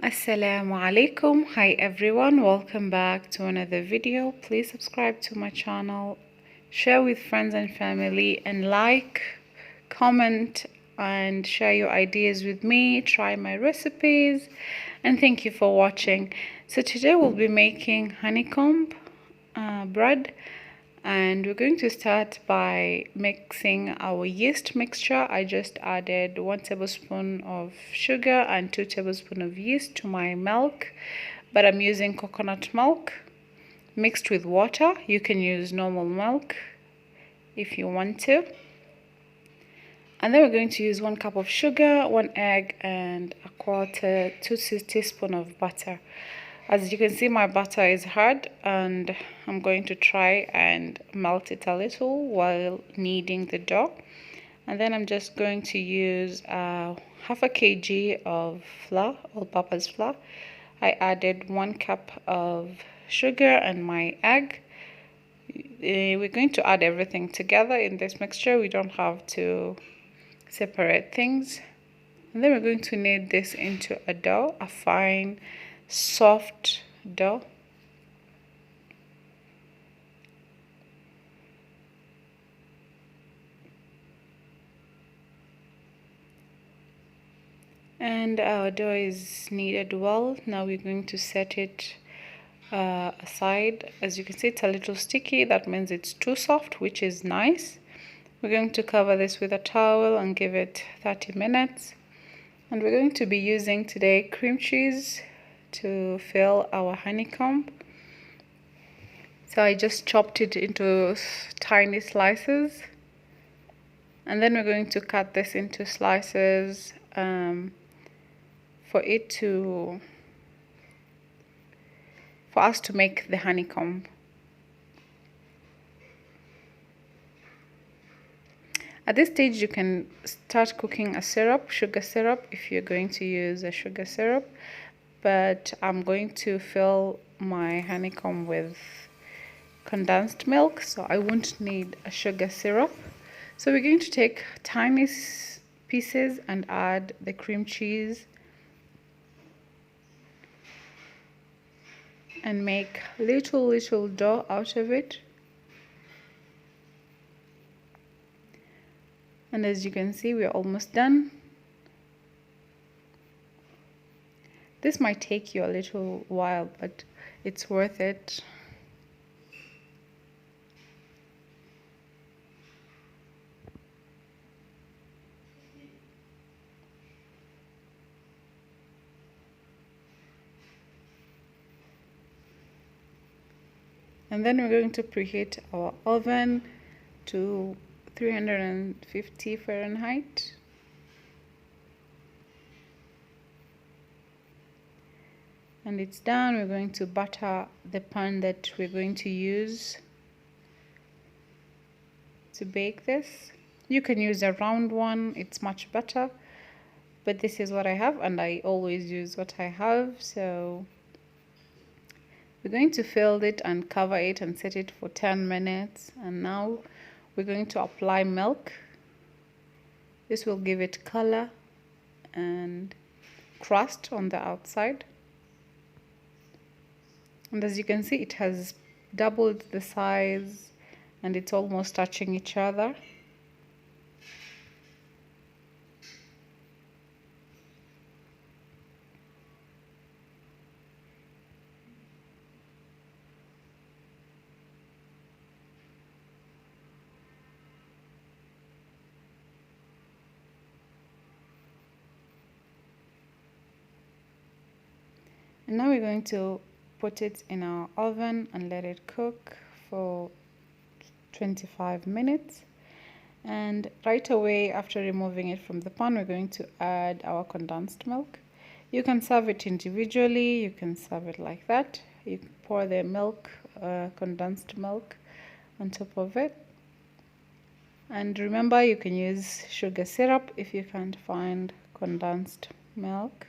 Assalamu alaikum. Hi everyone, welcome back to another video. Please subscribe to my channel, share with friends and family, and like, comment and share your ideas with me. Try my recipes, and thank you for watching. So today we'll be making honeycomb bread, and we're going to start by mixing our yeast mixture. I just added 1 tablespoon of sugar and 2 tablespoons of yeast to my milk, but I'm using coconut milk mixed with water. You can use normal milk if you want to. And then we're going to use 1 cup of sugar, 1 egg, and 2 teaspoons of butter. As you can see, my butter is hard, and I'm going to try and melt it a little while kneading the dough. And then I'm just going to use half a kg of flour, all-purpose flour. I added 1 cup of sugar and my egg. We're going to add everything together in this mixture. We don't have to separate things. And then we're going to knead this into a dough, a fine soft dough. And our dough is kneaded well. Now we're going to set it aside. As you can see, it's a little sticky. That means it's too soft, which is nice. We're going to cover this with a towel and give it 30 minutes. And we're going to be using today cream cheese to fill our honeycomb. So I just chopped it into tiny slices, and then we're going to cut this into slices for us to make the honeycomb. At this stage you can start cooking a syrup, sugar syrup, if you're going to use a sugar syrup, but I'm going to fill my honeycomb with condensed milk, so I won't need a sugar syrup. So we're going to take tiny pieces and add the cream cheese and make little dough out of it. And as you can see, we're almost done. This might take you a little while, but it's worth it. And then we're going to preheat our oven to 350 Fahrenheit. And it's done. We're going to butter the pan that we're going to use to bake this. You can use a round one, it's much better, but this is what I have, and I always use what I have. So we're going to fill it and cover it and set it for 10 minutes. And now we're going to apply milk. This will give it color and crust on the outside. And as you can see, it has doubled the size and it's almost touching each other. And now we're going to put it in our oven and let it cook for 25 minutes. And right away after removing it from the pan, we're going to add our condensed milk. You can serve it individually, you can serve it like that. You can pour the milk, condensed milk on top of it. And remember, you can use sugar syrup if you can't find condensed milk.